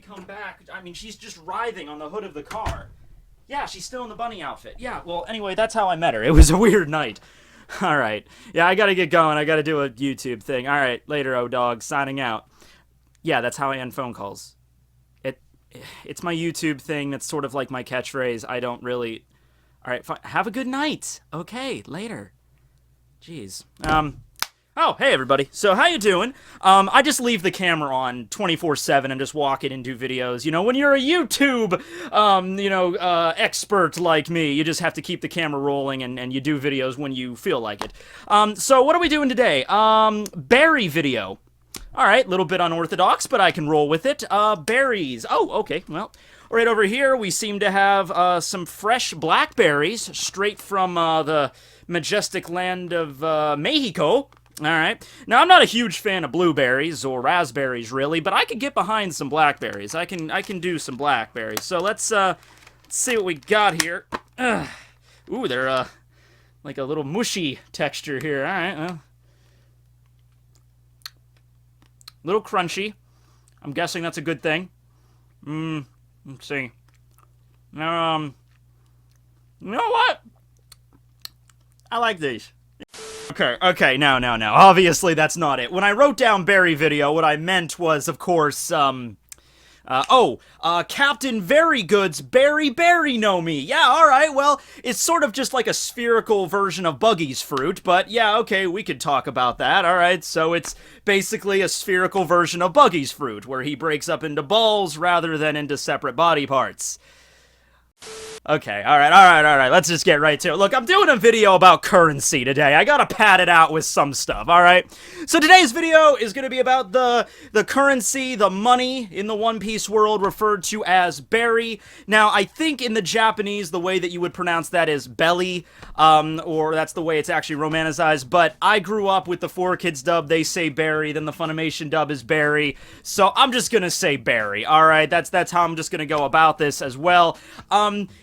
come back. I mean, she's just writhing on the hood of the car. Yeah, she's still in the bunny outfit. Yeah, well, anyway, that's how I met her. It was a weird night. Alright. Yeah, I gotta get going. I gotta do a YouTube thing. Alright, later, O-Dog. Signing out. Yeah, that's how I end phone calls. It's my YouTube thing that's sort of like my catchphrase. I don't really... Alright, fine. Have a good night. Okay, later. Jeez. Oh, hey everybody. So, how you doing? I just leave the camera on 24/7 and just walk it and do videos. You know, when you're a YouTube, expert like me, you just have to keep the camera rolling and you do videos when you feel like it. So what are we doing today? Berry video. Alright, little bit unorthodox, but I can roll with it. Berries. Oh, okay, well... Right over here, we seem to have some fresh blackberries, straight from the majestic land of Mexico. Alright. Now, I'm not a huge fan of blueberries or raspberries, really, but I could get behind some blackberries. I can do some blackberries. So let's see what we got here. Ooh, they're like a little mushy texture here. Alright, well. Little crunchy. I'm guessing that's a good thing. Let's see. Now, you know what? I like these. Okay, no. Obviously, that's not it. When I wrote down berry video, what I meant was, of course, Captain Very Good's Berry Nami. Yeah, alright, well, it's sort of just like a spherical version of Buggy's fruit, but yeah, okay, we could talk about that, alright, so it's basically a spherical version of Buggy's fruit, where he breaks up into balls rather than into separate body parts. Okay, alright, let's just get right to it. Look, I'm doing a video about currency today. I gotta pad it out with some stuff, alright? So today's video is gonna be about the currency, the money in the One Piece world referred to as berry. Now, I think in the Japanese, the way that you would pronounce that is belly, or that's the way it's actually romanticized, but I grew up with the 4Kids dub, they say berry, then the Funimation dub is berry, so I'm just gonna say berry, alright? That's how I'm just gonna go about this as well.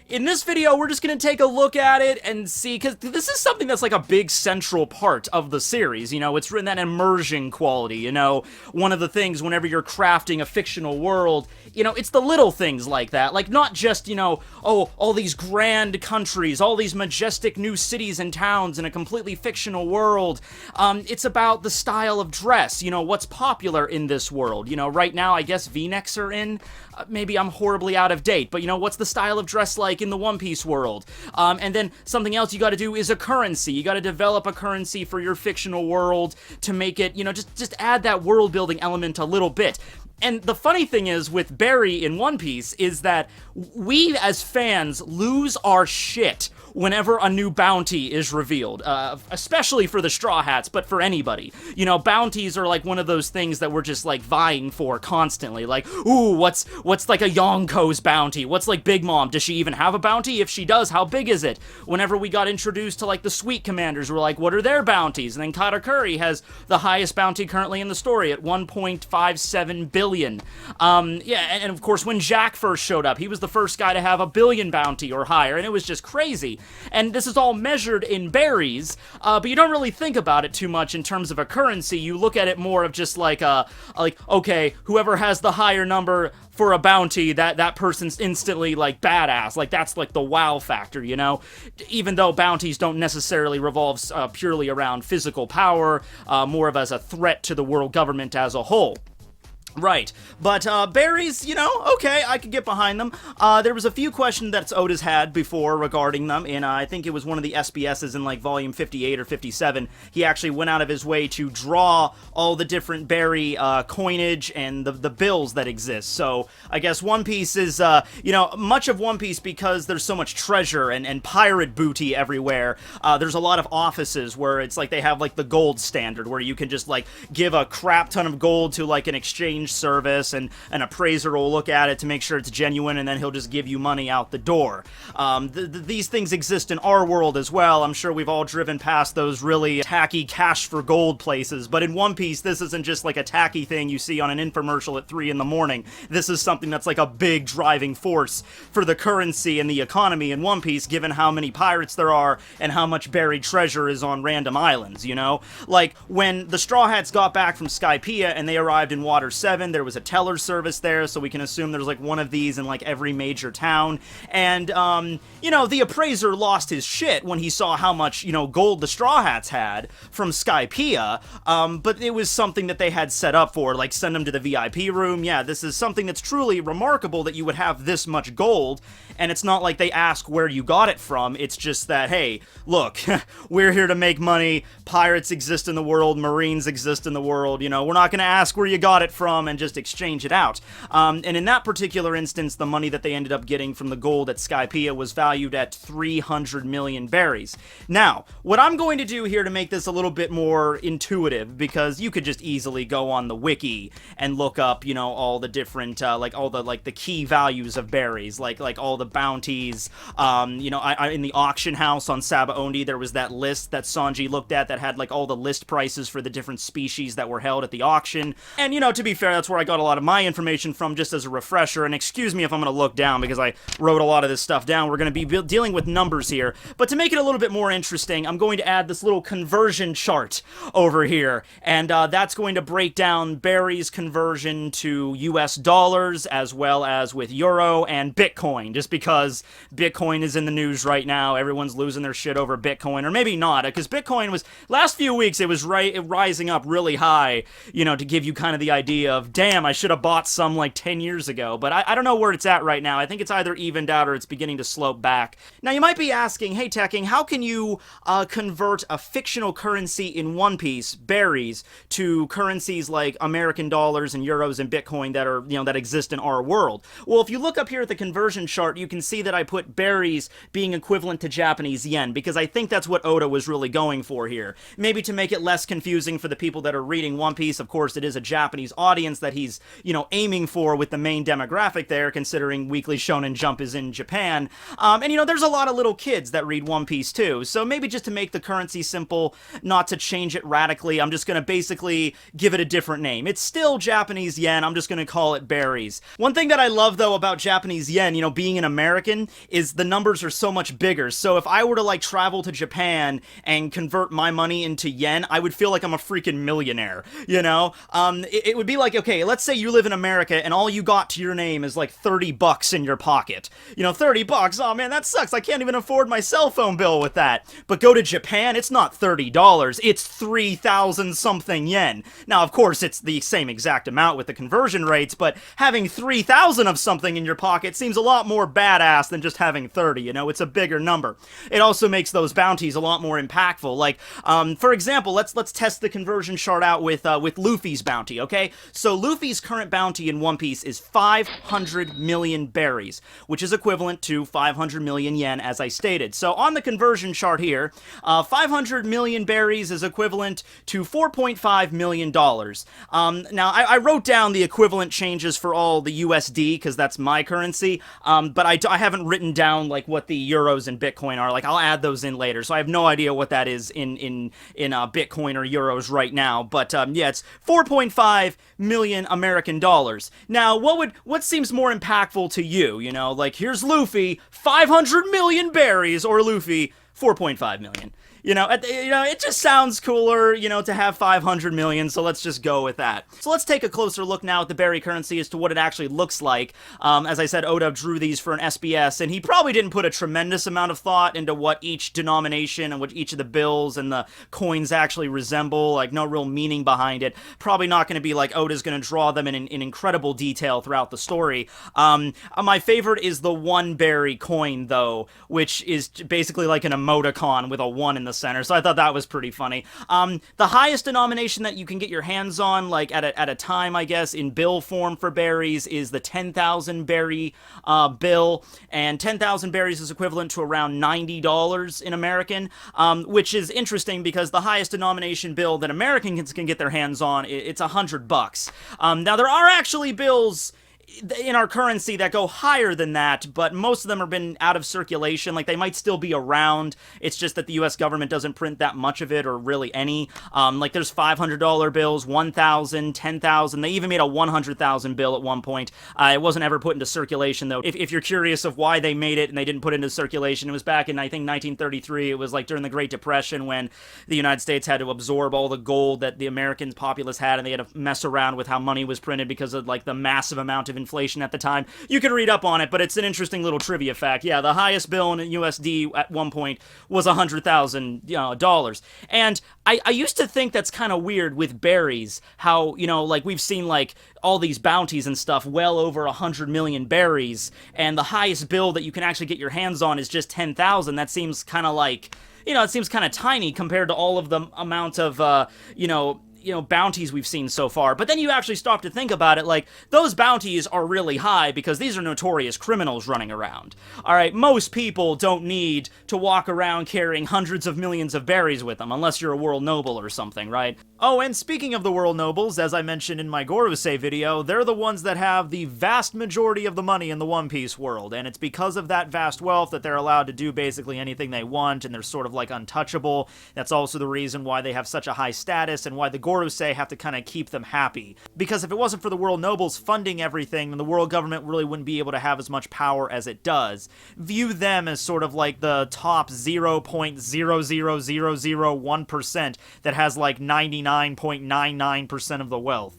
In this video, we're just gonna take a look at it and see, because this is something that's like a big central part of the series, you know, it's written that immersion quality, you know, one of the things whenever you're crafting a fictional world, you know, it's the little things like that, like not just, you know, oh, all these grand countries, all these majestic new cities and towns in a completely fictional world, it's about the style of dress, you know, what's popular in this world, you know, right now, I guess V-necks are in, maybe I'm horribly out of date, but you know, what's the style of dress like in the One Piece world? And then something else you gotta do is a currency. You gotta develop a currency for your fictional world to make it, you know, just add that world building element a little bit. And the funny thing is, with Berry in One Piece, is that we, as fans, lose our shit whenever a new bounty is revealed, especially for the Straw Hats, but for anybody. You know, bounties are like one of those things that we're just like vying for constantly, like, ooh, what's like a Yonko's bounty? What's like Big Mom? Does she even have a bounty? If she does, how big is it? Whenever we got introduced to like the Sweet Commanders, we're like, what are their bounties? And then Katakuri has the highest bounty currently in the story at 1.57 billion. Yeah, and of course when Jack first showed up, he was the first guy to have a billion bounty or higher, and it was just crazy. And this is all measured in berries, but you don't really think about it too much in terms of a currency. You look at it more of just like okay, whoever has the higher number for a bounty, that person's instantly, like, badass. Like, that's, like, the wow factor, you know? Even though bounties don't necessarily revolve purely around physical power, more of as a threat to the world government as a whole. Right, but berries, you know, okay, I could get behind them. There was a few questions that Oda's had before regarding them, and I think it was one of the SBSs in, like, volume 58 or 57. He actually went out of his way to draw all the different berry coinage and the bills that exist. So, I guess One Piece is, you know, much of One Piece, because there's so much treasure and pirate booty everywhere, there's a lot of offices where it's like they have, like, the gold standard, where you can just, like, give a crap ton of gold to, like, an exchange service, and an appraiser will look at it to make sure it's genuine, and then he'll just give you money out the door. These things exist in our world as well. I'm sure we've all driven past those really tacky cash for gold places, but in One Piece, this isn't just like a tacky thing you see on an infomercial at 3 in the morning. This is something that's like a big driving force for the currency and the economy in One Piece, given how many pirates there are and how much buried treasure is on random islands, you know? Like, when the Straw Hats got back from Skypiea and they arrived in Water 7, 7-Eleven. There was a teller service there, so we can assume there's like one of these in like every major town. And, you know, the appraiser lost his shit when he saw how much, you know, gold the Straw Hats had from Skypiea, but it was something that they had set up for, like send them to the VIP room. Yeah, this is something that's truly remarkable that you would have this much gold, and it's not like they ask where you got it from. It's just that, hey, look, we're here to make money, pirates exist in the world, marines exist in the world, you know, we're not going to ask where you got it from and just exchange it out. And in that particular instance, the money that they ended up getting from the gold at Skypiea was valued at 300 million berries. Now, what I'm going to do here to make this a little bit more intuitive, because you could just easily go on the wiki and look up, you know, all the different, like all the, like the key values of berries, like all the bounties, you know, in the auction house on Sabaody, there was that list that Sanji looked at that had like all the list prices for the different species that were held at the auction. And, you know, to be fair, that's where I got a lot of my information from, just as a refresher. And excuse me if I'm going to look down, because I wrote a lot of this stuff down. We're going to be dealing with numbers here. But to make it a little bit more interesting, I'm going to add this little conversion chart over here. And that's going to break down berries conversion to US dollars, as well as with euro and Bitcoin, just because Bitcoin is in the news right now. Everyone's losing their shit over Bitcoin, or maybe not, because Bitcoin was, last few weeks, it was rising up really high, you know, to give you kind of the idea of, damn, I should have bought some like 10 years ago, but I don't know where it's at right now. I think it's either evened out or it's beginning to slope back. Now, you might be asking, hey, Tekking, how can you convert a fictional currency in One Piece, berries, to currencies like American dollars and euros and Bitcoin that are, you know, that exist in our world? Well, if you look up here at the conversion chart, you can see that I put berries being equivalent to Japanese yen, because I think that's what Oda was really going for here. Maybe to make it less confusing for the people that are reading One Piece. Of course, it is a Japanese audience that he's, you know, aiming for with the main demographic there, considering Weekly Shonen Jump is in Japan. And, you know, there's a lot of little kids that read One Piece too, so maybe just to make the currency simple, not to change it radically, I'm just going to basically give it a different name. It's still Japanese yen, I'm just going to call it berries. One thing that I love, though, about Japanese yen, you know, being an American, is the numbers are so much bigger. So if I were to, like, travel to Japan and convert my money into yen, I would feel like I'm a freaking millionaire, you know? It would be like, okay, let's say you live in America and all you got to your name is like 30 bucks in your pocket. You know, 30 bucks, oh man, that sucks. I can't even afford my cell phone bill with that. But go to Japan, it's not $30, it's 3,000 something yen. Now, of course, it's the same exact amount with the conversion rates, but having 3,000 of something in your pocket seems a lot more badass than just having 30, you know? It's a bigger number. It also makes those bounties a lot more impactful. Like, for example, let's test the conversion chart out with Luffy's bounty, okay? So Luffy's current bounty in One Piece is 500 million berries, which is equivalent to 500 million yen, as I stated. So on the conversion chart here, 500 million berries is equivalent to $4.5 million. Now, I wrote down the equivalent changes for all the USD, because that's my currency, but I haven't written down, like, what the euros and Bitcoin are. Like, I'll add those in later, so I have no idea what that is in Bitcoin or euros right now, but yeah, it's 4.5 million American dollars. Now, what seems more impactful to you? You know, like, here's Luffy, 500 million berries, or Luffy, 4.5 million. You know, it just sounds cooler, you know, to have 500 million, so let's just go with that. So let's take a closer look now at the berry currency as to what it actually looks like. As I said, Oda drew these for an SBS, and he probably didn't put a tremendous amount of thought into what each denomination and what each of the bills and the coins actually resemble, like, no real meaning behind it. Probably not going to be like Oda's going to draw them in incredible detail throughout the story. My favorite is the one berry coin, though, which is basically like an emoticon with a 1 in the center, so I thought that was pretty funny. The highest denomination that you can get your hands on, like, at a time, I guess, in bill form for berries is the 10,000 berry bill, and 10,000 berries is equivalent to around $90 in American, which is interesting because the highest denomination bill that Americans can get their hands on, it's $100. Now, there are actually bills in our currency that go higher than that, but most of them have been out of circulation. Like, they might still be around. It's just that the US government doesn't print that much of it, or really any. Like, there's $500 bills, 1,000, 10,000. They even made a 100,000 bill at one point. It wasn't ever put into circulation, though. If you're curious of why they made it and they didn't put it into circulation, it was back in, I think, 1933. It was like during the Great Depression, when the United States had to absorb all the gold that the American populace had, and they had to mess around with how money was printed because of, like, the massive amount of inflation at the time. You can read up on it, but it's an interesting little trivia fact. Yeah, the highest bill in USD at one point was $100,000. And I used to think that's kind of weird with berries, how, like, we've seen, like, all these bounties and stuff, well over 100 million berries, and the highest bill that you can actually get your hands on is just 10,000. That seems kind of like, it seems kind of tiny compared to all of the amount of, bounties we've seen so far. But then you actually stop to think about it, like, those bounties are really high because these are notorious criminals running around. Alright, most people don't need to walk around carrying hundreds of millions of berries with them, unless you're a world noble or something, right? Oh, and speaking of the world nobles, as I mentioned in my Gorosei video, they're the ones that have the vast majority of the money in the One Piece world, and it's because of that vast wealth that they're allowed to do basically anything they want, and they're sort of like untouchable. That's also the reason why they have such a high status, and why the Gorosei have to kind of keep them happy. Because if it wasn't for the world nobles funding everything, then the world government really wouldn't be able to have as much power as it does. View them as sort of like the top 0.00001% that has like 99.99% of the wealth.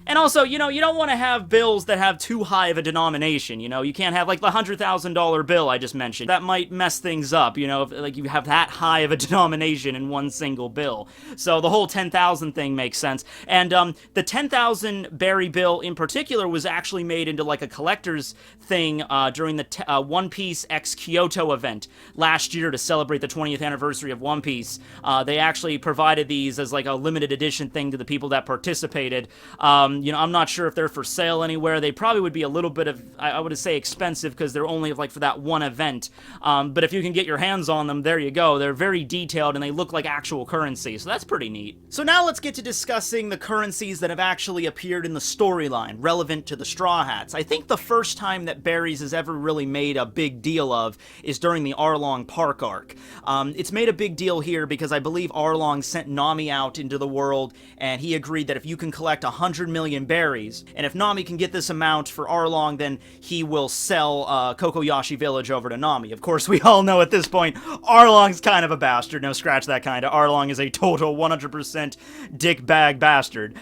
And also, you don't want to have bills that have too high of a denomination, You can't have, like, the $100,000 bill I just mentioned. That might mess things up, if, like, you have that high of a denomination in one single bill. So the whole 10,000 thing makes sense. And the 10,000 berry bill in particular was actually made into, like, a collector's thing during the One Piece X Kyoto event last year to celebrate the 20th anniversary of One Piece. They actually provided these as, like, a limited edition thing to the people that participated. I'm not sure if they're for sale anywhere. They probably would be a little bit of, I would say, expensive because they're only, like, for that one event. But if you can get your hands on them, there you go. They're very detailed and they look like actual currency, so that's pretty neat. So now let's get to discussing the currencies that have actually appeared in the storyline relevant to the Straw Hats. I think the first time that berries has ever really made a big deal of is during the Arlong Park arc. It's made a big deal here because I believe Arlong sent Nami out into the world, and he agreed that if you can collect 100 million berries, and if Nami can get this amount for Arlong, then he will sell Kokoyashi Village over to Nami. Of course, we all know at this point, Arlong's kind of a bastard. No, scratch that kind of. Arlong is a total 100% dickbag bastard.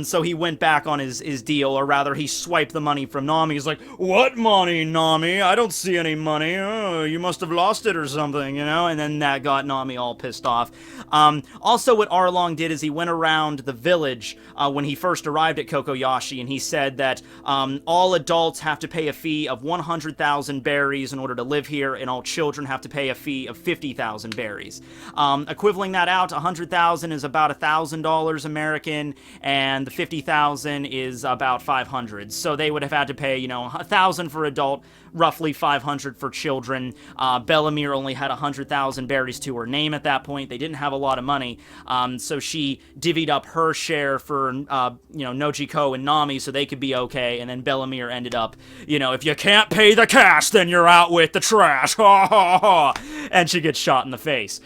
So he went back on his deal, or rather, he swiped the money from Nami. He's like, "What money, Nami? I don't see any money. Oh, you must have lost it or something, And then that got Nami all pissed off. Also, what Arlong did is he went around the village when he first arrived at Kokoyashi, and he said that all adults have to pay a fee of 100,000 berries in order to live here, and all children have to pay a fee of 50,000 berries. Equivaling that out, 100,000 is about $1,000 American, and the 50,000 is about 500. So they would have had to pay, 1,000 for adult, roughly 500 for children. Bellamere only had 100,000 berries to her name at that point. They didn't have a lot of money, so she divvied up her share for, Nojiko and Nami so they could be okay, and then Bellamere ended up, if you can't pay the cash, then you're out with the trash, ha ha ha, and she gets shot in the face.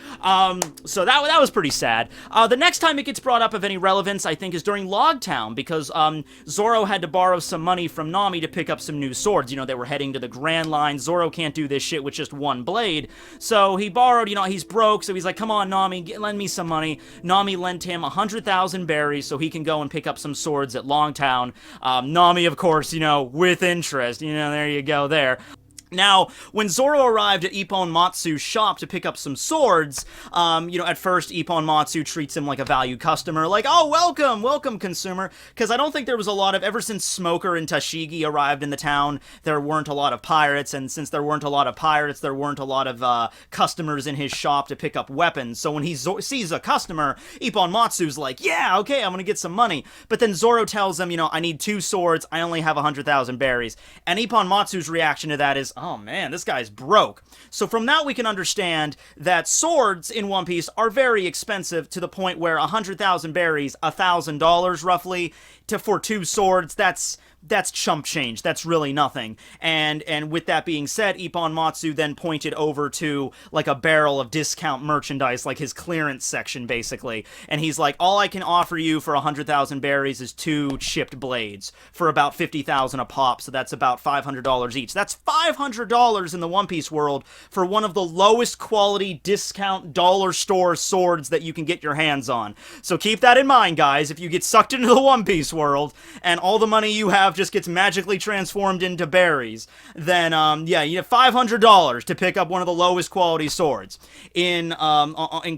So that was pretty sad. The next time it gets brought up of any relevance, I think, is during Logtown, because Zoro had to borrow some money from Nami to pick up some new swords. They were heading to the Grand Line. Zoro can't do this shit with just one blade, so he borrowed, he's broke, so he's like, "Come on, Nami, lend me some money." Nami lent him 100,000 berries so he can go and pick up some swords at Longtown. Nami, of course, with interest, there you go there. Now, when Zoro arrived at Ippon Matsu's shop to pick up some swords, at first Ippon Matsu treats him like a valued customer, like, "Oh, welcome, consumer," because I don't think there was a lot of, ever since Smoker and Tashigi arrived in the town, there weren't a lot of pirates, and since there weren't a lot of pirates, there weren't a lot of customers in his shop to pick up weapons, so when he sees a customer, Ippon Matsu's like, "Yeah, okay, I'm gonna get some money," but then Zoro tells him, "I need 2 swords, I only have 100,000 berries," and Ippon Matsu's reaction to that is, "Oh man, this guy's broke." So from that we can understand that swords in One Piece are very expensive, to the point where 100,000 berries, $1,000 roughly, for 2 swords, that's chump change. That's really nothing. And with that being said, Ippon Matsu then pointed over to like a barrel of discount merchandise, like his clearance section basically. And he's like, all I can offer you for 100,000 berries is 2 chipped blades for about 50,000 a pop. So that's about $500 each. That's $500 in the One Piece world for one of the lowest quality discount dollar store swords that you can get your hands on. So keep that in mind, guys. If you get sucked into the One Piece world and all the money you have just gets magically transformed into berries, then yeah, you have $500 to pick up one of the lowest quality swords. In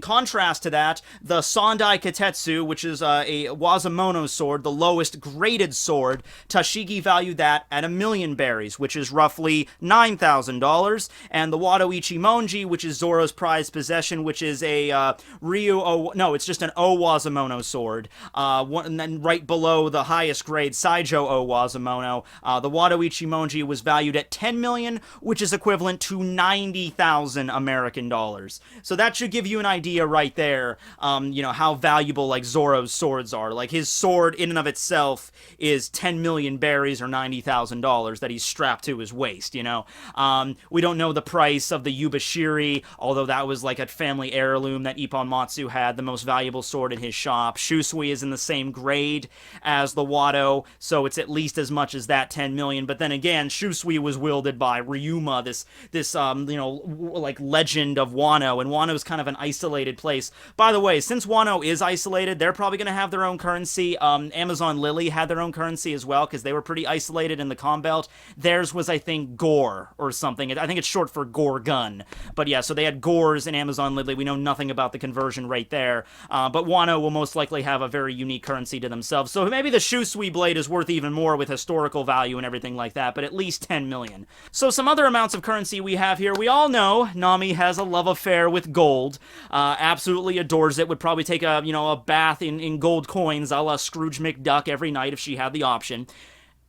contrast to that, the Sandai Katetsu, which is a Wazamono sword, the lowest graded sword, Tashigi valued that at 1,000,000 berries, which is roughly $9,000, and the Wado Ichimonji, which is Zoro's prized possession, which is a it's just an O Wazamono sword, and then right below the highest grade Saijo O Wazamono, the Wado Ichimonji was valued at 10 million, which is equivalent to 90,000 American dollars. So that should give you an idea right there, how valuable like Zoro's swords are. Like his sword in and of itself is 10 million berries or $90,000 that he's strapped to his waist, We don't know the price of the Yubashiri, although that was like a family heirloom that Ippon Matsu had, the most valuable sword in his shop. Shusui is in the same grade as the Wado, so it's at least as much as that 10 million. But then again, Shusui was wielded by Ryuma, this like legend of Wano, and Wano is kind of an isolated place. By the way, since Wano is isolated, they're probably going to have their own currency. Amazon Lily had their own currency as well, because they were pretty isolated in the Calm Belt. Theirs was, I think, Gore or something. I think it's short for Gore Gun. But yeah, so they had Gores in Amazon Lily. We know nothing about the conversion right there. But Wano will most likely have a very unique currency to themselves. So maybe the Shusui blade is worth even more with historical value and everything like that, but at least 10 million. So some other amounts of currency we have here. We all know Nami has a love affair with gold. Absolutely adores it. Would probably take a bath in gold coins a la Scrooge McDuck every night if she had the option.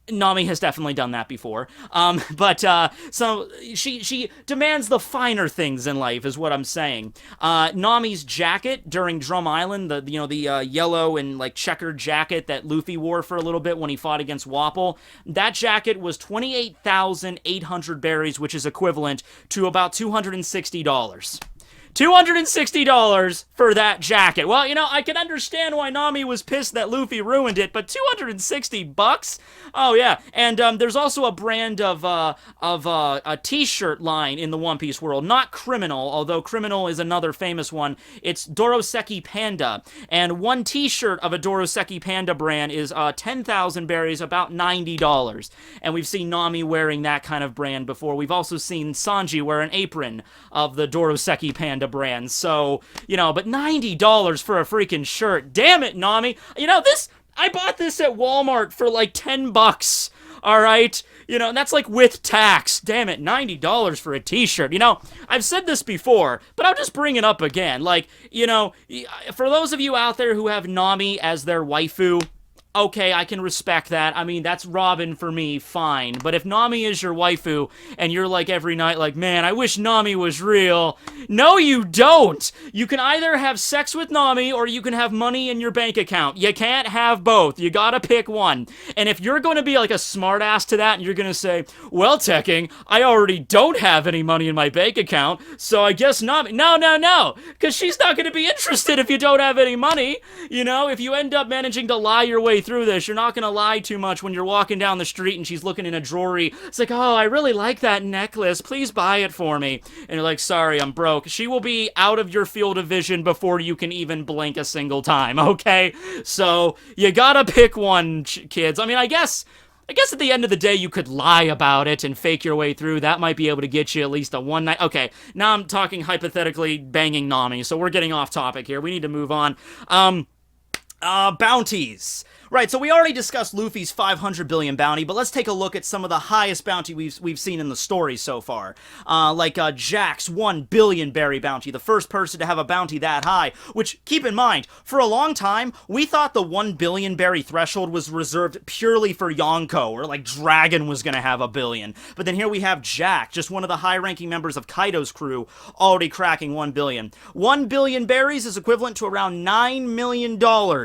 Nami has definitely done that before. So she demands the finer things in life, is what I'm saying. Nami's jacket during Drum Island, the yellow and like checkered jacket that Luffy wore for a little bit when he fought against Wapol, that jacket was 28,800 berries, which is equivalent to about $260. $260 for that jacket. Well, I can understand why Nami was pissed that Luffy ruined it, but $260? Oh yeah, and there's also a brand of a t-shirt line in the One Piece world, not Criminal, although Criminal is another famous one. It's Doroseki Panda, and one t-shirt of a Doroseki Panda brand is 10,000 berries, about $90. And we've seen Nami wearing that kind of brand before. We've also seen Sanji wear an apron of the Doroseki Panda brand. So, but $90 for a freaking shirt. Damn it, Nami. I bought this at Walmart for like $10. All right? And that's like with tax. Damn it, $90 for a t-shirt. I've said this before, but I'll just bring it up again. Like, for those of you out there who have Nami as their waifu, okay, I can respect that. I mean, that's Robin for me, fine. But if Nami is your waifu, and you're like every night like, man, I wish Nami was real. No, you don't! You can either have sex with Nami, or you can have money in your bank account. You can't have both. You gotta pick one. And if you're gonna be like a smartass to that, and you're gonna say, well, Tekking, I already don't have any money in my bank account, so I guess Nami... No! Because she's not gonna be interested if you don't have any money. If you end up managing to lie your way through this, you're not gonna lie too much when you're walking down the street and she's looking in a drawery. It's like, oh, I really like that necklace, please buy it for me. And you're like, sorry, I'm broke. She will be out of your field of vision before you can even blink a single time, okay? So you gotta pick one, kids. I mean, I guess at the end of the day, you could lie about it and fake your way through. That might be able to get you at least a one night. Okay, now I'm talking hypothetically banging Nami, so we're getting off topic here. We need to move on. Bounties. Right, so we already discussed Luffy's 500 billion bounty, but let's take a look at some of the highest bounty we've seen in the story so far. Like Jack's 1 billion berry bounty, the first person to have a bounty that high, which, keep in mind, for a long time, we thought the 1 billion berry threshold was reserved purely for Yonko, or like Dragon was gonna have 1 billion. But then here we have Jack, just one of the high-ranking members of Kaido's crew, already cracking 1 billion. 1 billion berries is equivalent to around $9 million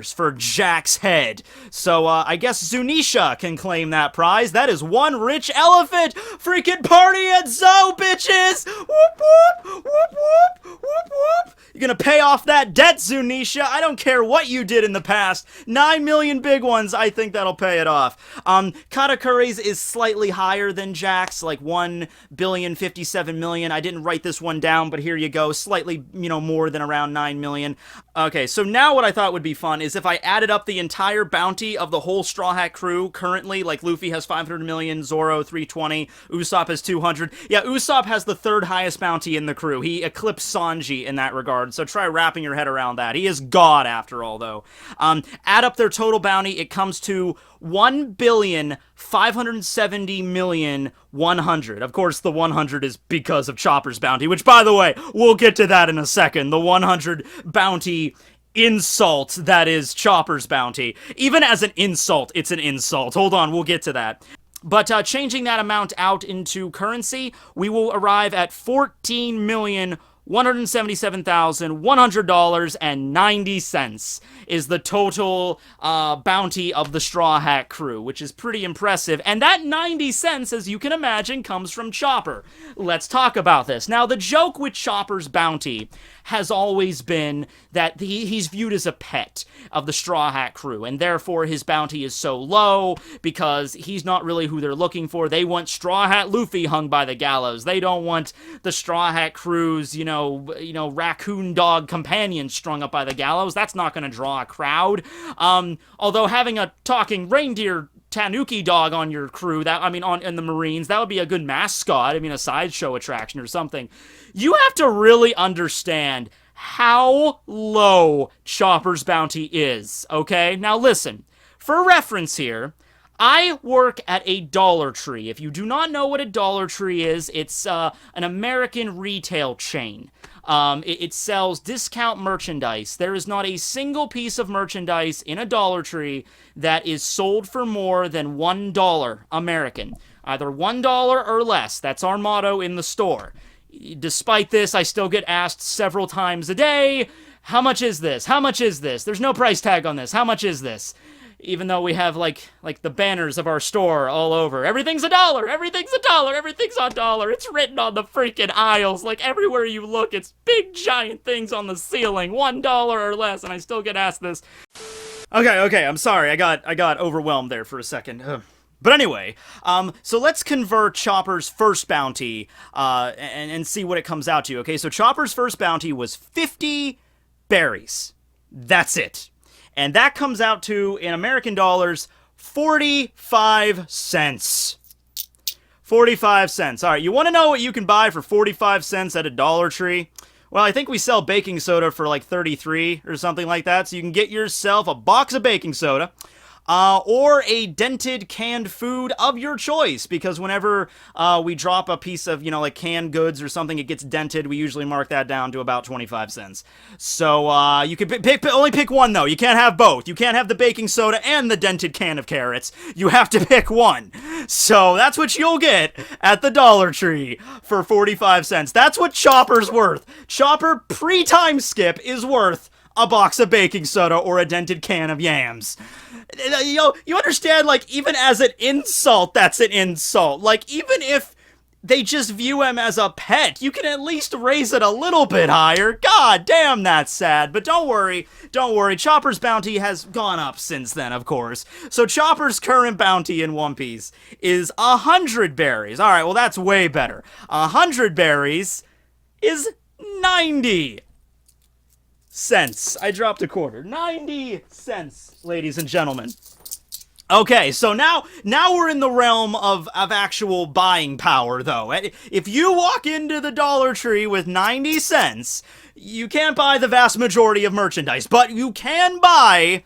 for Jack's head. So, I guess Zunisha can claim that prize. That is one rich elephant! Freaking party at Zo, bitches! Whoop, whoop! Whoop, whoop! Whoop, whoop! You're gonna pay off that debt, Zunisha. I don't care what you did in the past. 9 million big ones, I think that'll pay it off. Katakuri's is slightly higher than Jack's, like 1,057,000,000. I didn't write this one down, but here you go. Slightly, more than around 9 million. Okay, so now what I thought would be fun is if I added up the entire bounty of the whole Straw Hat crew currently, like Luffy has 500 million, Zoro 320, Usopp has 200. Yeah, Usopp has the third highest bounty in the crew. He eclipsed Sanji in that regard, so try wrapping your head around that. He is God after all, though. Add up their total bounty, it comes to 1,570,100,000. Of course, the 100 is because of Chopper's bounty, which, by the way, we'll get to that in a second. The 100 bounty insult that is Chopper's bounty. Even as an insult, it's an insult. Hold on, we'll get to that. But changing that amount out into currency, we will arrive at $14,177,100.90 is the total bounty of the Straw Hat crew, which is pretty impressive. And that 90 cents, as you can imagine, comes from Chopper. Let's talk about this. Now, the joke with Chopper's bounty has always been that he's viewed as a pet of the Straw Hat crew, and therefore his bounty is so low because he's not really who they're looking for. They want Straw Hat Luffy hung by the gallows. They don't want the Straw Hat crew's, raccoon dog companion strung up by the gallows. That's not going to draw a crowd. Although having a talking reindeer Tanuki dog on your crew, in the Marines, that would be a good mascot. A sideshow attraction or something. You have to really understand how low Chopper's bounty is, okay? Now listen, for reference here, I work at a Dollar Tree. If you do not know what a Dollar Tree is, it's an American retail chain. It sells discount merchandise. There is not a single piece of merchandise in a Dollar Tree that is sold for more than $1 American. Either $1 or less. That's our motto in the store. Despite this, I still get asked several times a day, how much is this? How much is this? There's no price tag on this. How much is this? Even though we have, like the banners of our store all over. Everything's $1! Everything's $1! Everything's $1! It's written on the freaking aisles. Like, everywhere you look, it's big, giant things on the ceiling. $1 or less, and I still get asked this. Okay, I'm sorry. I got overwhelmed there for a second. But anyway, so let's convert Chopper's first bounty, and see what it comes out to, okay? So Chopper's first bounty was 50 berries. That's it. And that comes out to, in American dollars, 45 cents. 45 cents. All right, you want to know what you can buy for 45 cents at a Dollar Tree? Well, I think we sell baking soda for like 33 or something like that, so you can get yourself a box of baking soda. Or a dented canned food of your choice, because whenever we drop a piece of, like canned goods or something, it gets dented. We usually mark that down to about 25 cents. So you could only pick one, though. You can't have both. You can't have the baking soda and the dented can of carrots. You have to pick one. So that's what you'll get at the Dollar Tree for 45 cents. That's what Chopper's worth. Chopper pre-time skip is worth a box of baking soda or a dented can of yams. You understand, like, even as an insult, that's an insult. Like, even if they just view him as a pet, you can at least raise it a little bit higher. God damn, that's sad. But don't worry, Chopper's bounty has gone up since then, of course. So Chopper's current bounty in One Piece is 100 berries. Alright, well, that's way better. 100 berries is 90 cents. I dropped a quarter. 90 cents, ladies and gentlemen. Okay, so now we're in the realm of actual buying power, though. If you walk into the Dollar Tree with 90 cents, you can't buy the vast majority of merchandise, but you can buy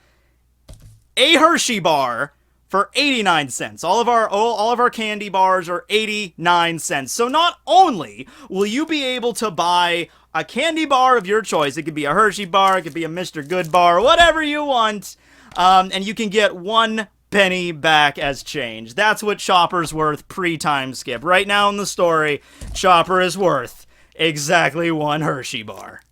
a Hershey bar for 89 cents. All of our candy bars are 89 cents. So not only will you be able to buy a candy bar of your choice, it could be a Hershey bar, it could be a Mr. Good bar, whatever you want, and you can get 1 penny back as change. That's what Chopper's worth pre-time skip. Right now in the story, Chopper is worth exactly 1 Hershey bar.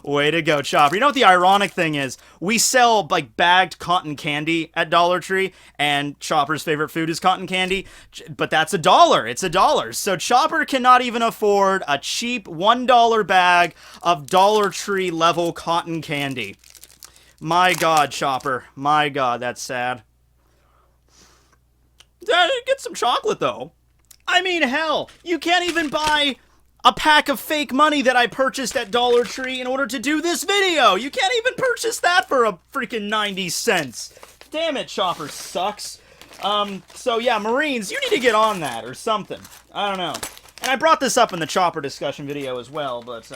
Way to go, Chopper. You know what the ironic thing is? We sell, like, bagged cotton candy at Dollar Tree, and Chopper's favorite food is cotton candy, but that's $1. It's $1. So Chopper cannot even afford a cheap $1 bag of Dollar Tree level cotton candy. My God, Chopper. My God, that's sad. Get some chocolate, though. I mean, hell, you can't even buy a pack of fake money that I purchased at Dollar Tree in order to do this video. You can't even purchase that for a freaking 90 cents. Damn it, Chopper sucks. So yeah, Marines, you need to get on that or something. I don't know. And I brought this up in the Chopper discussion video as well, but,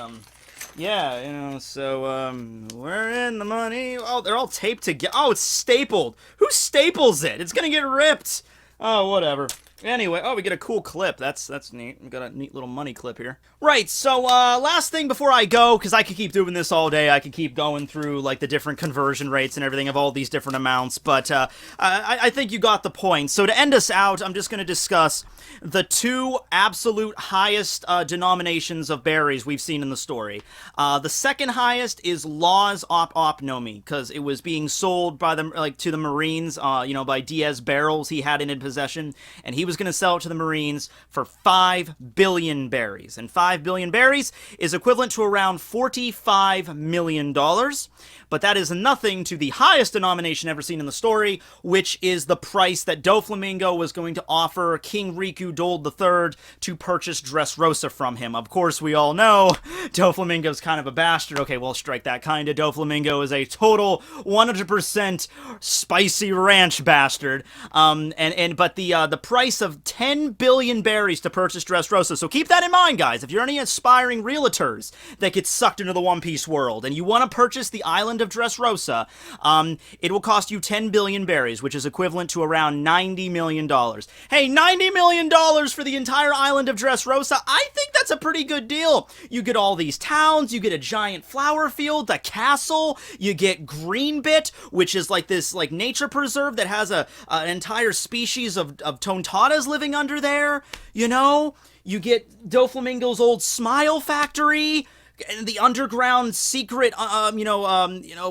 yeah, you know, so, we're in the money. Oh, they're all taped together. Oh, it's stapled. Who staples it? It's gonna get ripped. Oh, whatever. Anyway, oh, we get a cool clip. That's neat. We got a neat little money clip here. Right, so, last thing before I go, because I could keep doing this all day. I could keep going through, like, the different conversion rates and everything of all these different amounts, but, I think you got the point. So to end us out, I'm just going to discuss the two absolute highest, denominations of berries we've seen in the story. The second highest is Law's Op Nomi, because it was being sold by them, like, to the Marines, you know, by Diaz barrels he had in his possession, and he was going to sell it to the Marines for 5 billion berries. And 5 billion berries is equivalent to around $45 million. But that is nothing to the highest denomination ever seen in the story, which is the price that Doflamingo was going to offer King Riku Dole III to purchase Dressrosa from him. Of course, we all know Doflamingo's kind of a bastard. Okay, well, strike that kind of. Doflamingo is a total 100% spicy ranch bastard. But the price of 10 billion berries to purchase Dressrosa. So keep that in mind, guys. If you're any aspiring realtors that get sucked into the One Piece world and you want to purchase the island of Dressrosa, it will cost you 10 billion berries, which is equivalent to around $90 million. Hey, $90 million for the entire island of Dressrosa? I think that's a pretty good deal. You get all these towns, you get a giant flower field, the castle, you get Greenbit, which is like this like nature preserve that has an entire species of Tontatas living under there, you know? You get Doflamingo's old smile factory, and the underground secret,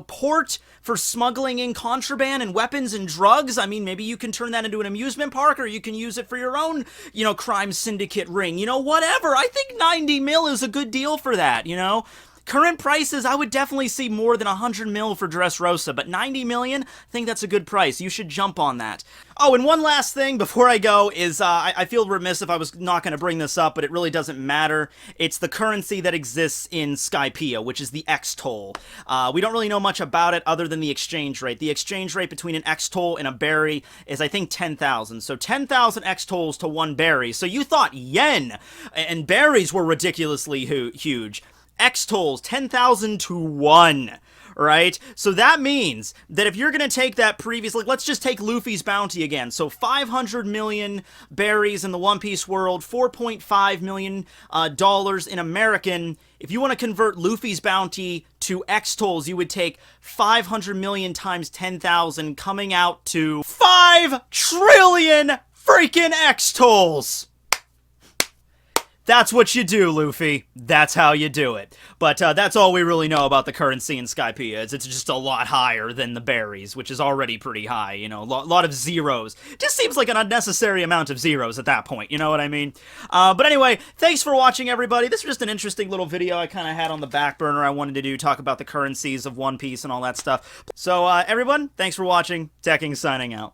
port for smuggling in contraband and weapons and drugs. I mean, maybe you can turn that into an amusement park, or you can use it for your own, crime syndicate ring. Whatever. I think 90 mil is a good deal for that, Current prices, I would definitely see more than 100 mil for Dressrosa, but 90 million, I think that's a good price. You should jump on that. Oh, and one last thing before I go is, I feel remiss if I was not going to bring this up, but it really doesn't matter. It's the currency that exists in Skypiea, which is the X-Toll. We don't really know much about it other than the exchange rate. The exchange rate between an X-Toll and a berry is, I think, 10,000. So 10,000 X-Tolls to one berry. So you thought yen and berries were ridiculously huge. X-Tolls, 10,000 to 1, right? So that means that if you're going to take that previous, like, let's just take Luffy's bounty again. So 500 million berries in the One Piece world, $4.5 million in American. If you want to convert Luffy's bounty to X-Tolls, you would take 500 million times 10,000, coming out to 5 trillion freaking X-Tolls! That's what you do, Luffy. That's how you do it. But that's all we really know about the currency in Skypiea. It's just a lot higher than the berries, which is already pretty high, a lot of zeros. Just seems like an unnecessary amount of zeros at that point, you know what I mean? But anyway, thanks for watching, everybody. This was just an interesting little video I kind of had on the back burner I wanted to do, talk about the currencies of One Piece and all that stuff. So, everyone, thanks for watching. Tekking signing out.